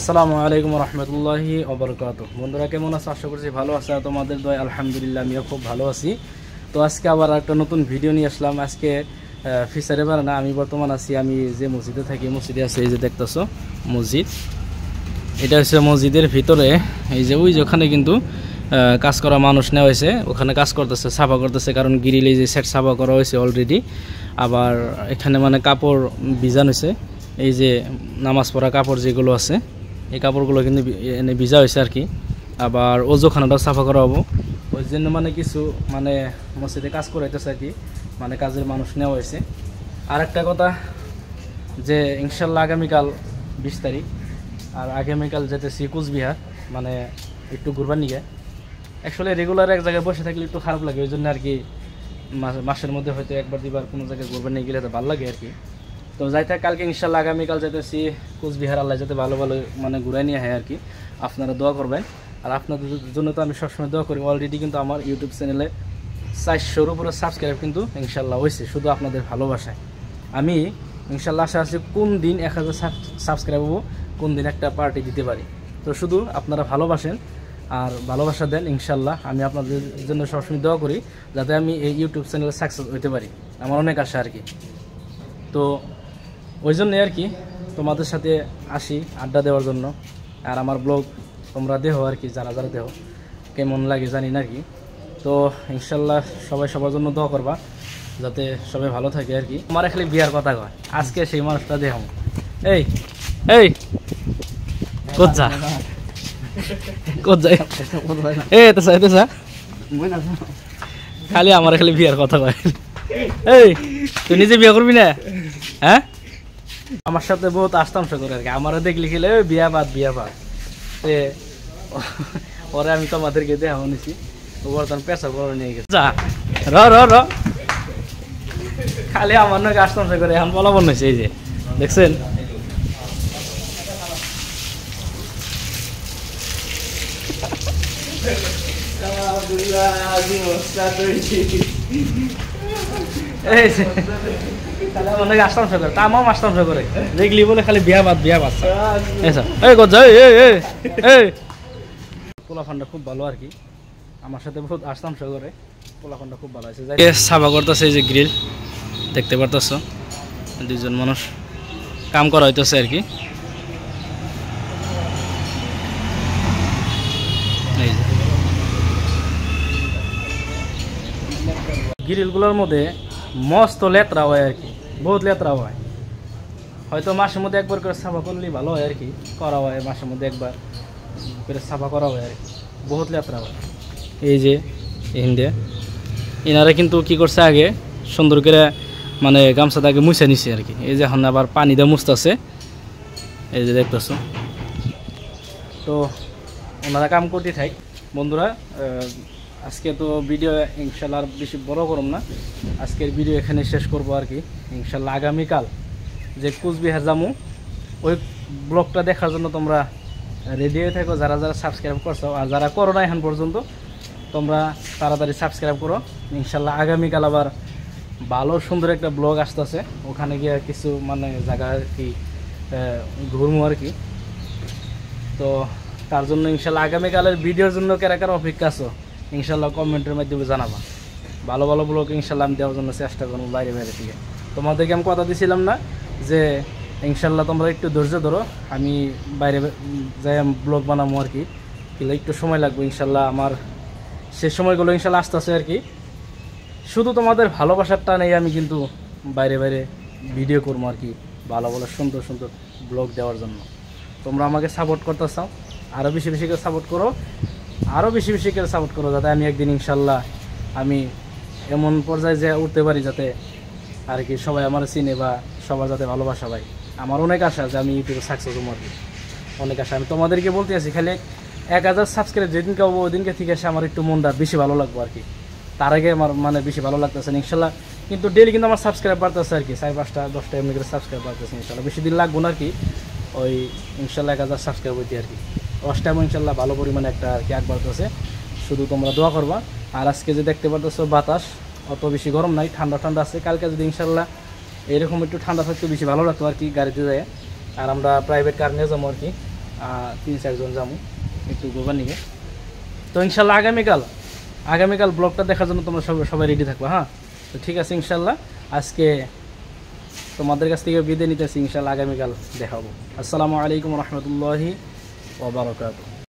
আসসালামু আলাইকুম রহমতুল্লাহি ওবরকাতুহ। বন্ধুরা কেমন আছো? আশা করছি ভালো আছে। তোমাদের দয় আলহামদুলিল্লাহ আমিও খুব ভালো আছি। তো আজকে আবার একটা নতুন ভিডিও নিয়ে আসলাম। আজকে ফিচারে বার না, আমি বর্তমান আছি, আমি যে মসজিদে থাকি, মসজিদে আছে এই যে দেখতেছো মসজিদ। এটা হচ্ছে মসজিদের ভিতরে, এই যে ওই যে ওখানে কিন্তু কাজ করা মানুষ নেওয়া হয়েছে, ওখানে কাজ করতেছে, সাফা করতেছে, কারণ গ্রিল এই যে সেট সাফা করা হয়েছে অলরেডি। আবার এখানে মানে কাপড় ভিজান হয়েছে, এই যে নামাজ পড়া কাপড় যেগুলো আছে এই কাপড়গুলো কিন্তু এনে ভিজা হয়েছে আর কি। আবার ওজোখানাটাও সাফা করা হবো, ওই জন্য মানে কিছু মানে মসজিদে কাজ করাইতেছে আর কি, মানে কাজের মানুষ নেওয়া হয়েছে। আর একটা কথা যে ইনশাল্লাহ আগামীকাল 20 তারিখ, আর আগামীকাল যেতেছি কুচবিহার, মানে একটু ঘুরবার নিয়ে। অ্যাকচুয়ালি রেগুলার এক জায়গায় বসে থাকলে একটু খারাপ লাগে, ওই জন্য আর কি মাসের মধ্যে হয়তো একবার দুবার কোনো জায়গায় ঘুরবার নিয়ে গেলে তো ভালো লাগে আর কি। তো যাইতে কালকে ইনশাল্লাহ আগামীকাল যেতেছি কুচবিহার, আল্লাহ যাতে ভালো ভালো মানে ঘুরাই নিয়ে হয় আর কি। আপনারা দোয়া করবেন, আর আপনাদের জন্য তো আমি সবসময় দোয়া করি। অলরেডি কিন্তু আমার ইউটিউব চ্যানেলে 400-র উপরে সাবস্ক্রাইব কিন্তু ইনশাল্লাহ হয়েছে, শুধু আপনাদের ভালোবাসায়। আমি ইনশাল্লাহ আশা আছি কোন দিন 1000 সাবস্ক্রাইব হবো, কোন দিন একটা পার্টি দিতে পারি। তো শুধু আপনারা ভালোবাসেন আর ভালোবাসা দেন, ইনশাল্লাহ আমি আপনাদের জন্য সবসময় দোয়া করি যাতে আমি এই ইউটিউব চ্যানেলে সাকসেস হতে পারি, আমার অনেক আশা আর কি। তো ওই জন্যে আর কি তোমাদের সাথে আসি আড্ডা দেওয়ার জন্য। আর আমার ব্লগ তোমরা দেহ আর কি, যারা যারা দেহ কেমন লাগে জানি না আর কি। তো ইনশাল্লাহ সবাই সবার জন্য দোয়া করবা যাতে সবাই ভালো থাকে আর কি। আমার খালি বিয়ার কথা কয়, আজকে সেই মানুষটা দেহ। এই এই কোথা কোথায় এতেছা খালি আমার খালি বিয়ার কথা কয়। এই তুই নিজে বিয়ে করবি না? হ্যাঁ, আমার সাথে বহুত আস্তাংশ করে আর কি, আমারও দেখলি খেলে বিয়া বাদ ওরে আমি তোমাদেরকে দেখা নিছি, ও বর্তমান পেশা বড় নিয়ে গেছে। যা র র র খালি আমার নাকি আস্তাংশ করে, এখন বলা বন হয়েছে। এই যে দেখছেন, অনেক আস্তাংশ করে, তা আমাও আস্তাংশ করে দেখলি বলে খালি বিয়া বাদ পোলাফানটা খুব ভালো আর কি, আমার সাথে বহুত আস্তাংশ করে, পোলাফানটা খুব ভালো আছে। সাফা করতেছে এই যে গ্রিল দেখতে পারতেছ, দুইজন মানুষ কাম করা হইতেছে আর কি। গ্রিলগুলোর মধ্যে মস্ত লেত্রা হয় আর কি, বহুত লেত্রা হয়। হয়তো মাসের মধ্যে একবার করে সাফা করলেই ভালো হয় আর কি, করা হয় মাসের মধ্যে একবার করে সাফা করা হয় আর কি, বহুত লেত্রা হয়। এই যে এনারা কিন্তু কি করছে, আগে সুন্দর করে মানে গামছাটা আগে মুছে নিছে আর কি। এই যে এখন আবার পানি দিয়ে মুছতেছে, এই যে দেখতেছো। তো ওনারা কাম করতে থাক। বন্ধুরা আজকে তো ভিডিও ইনশাল্লাহ আর বেশি বড় করব না, আজকের ভিডিও এখানে শেষ করব আর কি। ইনশাল্লাহ আগামীকাল যে কুচবিহার যামু, ওই ব্লগটা দেখার জন্য তোমরা রেডি হয়ে থাকো, যারা যারা সাবস্ক্রাইব করছো। আর যারা করো না এখন পর্যন্ত, তোমরা তাড়াতাড়ি সাবস্ক্রাইব করো। ইনশাল্লাহ আগামীকাল আবার ভালো সুন্দর একটা ব্লগ আসতেছে, ওখানে গিয়ে কিছু মানে জায়গা আর কি ঘুরবো আর কি। তো তার জন্য ইনশাল্লাহ আগামীকালের ভিডিওর জন্য কারা কারা অপেক্ষা আছো, ইনশাল্লাহ কমেন্টের মাধ্যমে জানাবা। ভালো ভালো ব্লগ ইনশাল্লাহ আমি দেওয়ার জন্য চেষ্টা করবো বাইরে বাইরে থেকে। তোমাদেরকে আমি কথা দিয়েছিলাম না যে ইনশাল্লাহ তোমরা একটু ধৈর্য ধরো, আমি বাইরে যাই ব্লগ বানাবো আর কি, কিন্তু একটু সময় লাগবে ইনশাল্লাহ। আমার সেই সময়গুলো ইনশাল্লাহ আসতেছে আর কি। শুধু তোমাদের ভালোবাসার টানেই আমি কিন্তু বাইরে বাইরে ভিডিও করবো আর কি, ভালো ভালো সুন্দর সুন্দর ব্লগ দেওয়ার জন্য। তোমরা আমাকে সাপোর্ট করতে চাও, আরও বেশি বেশি করে সাপোর্ট করো, আরও বেশি বেশি করে সাপোর্ট করো, যাতে আমি একদিন ইনশাল্লাহ আমি এমন পর্যায়ে যে উঠতে পারি যাতে আর কি সবাই আমার চিনে বা সবার যাতে ভালোবাসা পায়। আমার অনেক আশা যে আমি ইউটিউবে সাকসেস হবো আর কি, অনেক আশা। আমি তোমাদেরকে বলতে আছি খালি 1000 সাবস্ক্রাইব যেদিনকে হবো ওই দিনকে থেকে এসে আমার একটু মনটা বেশি ভালো লাগবো আর কি। তার আগে আমার মানে বেশি ভালো লাগতেছে না ইনশাল্লাহ, কিন্তু ডেলি কিন্তু আমার সাবস্ক্রাইব বাড়তেছে আর কি, 4-5-10টা এমনি করে সাবস্ক্রাইব বাড়তেছে ইনশাল্লাহ। বেশি দিন লাগবো না আর কি, ওই ইনশাল্লাহ 1000 সাবস্ক্রাইব হইতে আর কি। ফার্স্ট টাইম ইনশাল্লাহ ভালো পরিমাণে একটা আর কি বাড়তেছে, শুধু তোমরা দোয়া করবা। আর আজকে যে দেখতে পারতেছো বাতাস অত বেশি গরম নাই, ঠান্ডা ঠান্ডা আছে। কালকে যদি ইনশাল্লাহ এরকম একটু ঠান্ডা থাকতে বেশি ভালো লাগতো আর কি গাড়িতে যায়। আর আমরা প্রাইভেট কার নিয়ে যাবো আর কি, 3-4 জন যাবো একটু ঘুরবার নিকে। তো ইনশাল্লাহ আগামীকাল ব্লগটা দেখার জন্য তোমরা সবাই রেডি থাকবে। হ্যাঁ, তো ঠিক আছে, ইনশাল্লাহ আজকে তোমাদের কাছ থেকে বিদায় নিতেছি। ইনশাল্লাহ আগামীকাল দেখাবো। আসসালামু আলাইকুম রহমতুল্লাহি ওয়া বারাকাতুহু।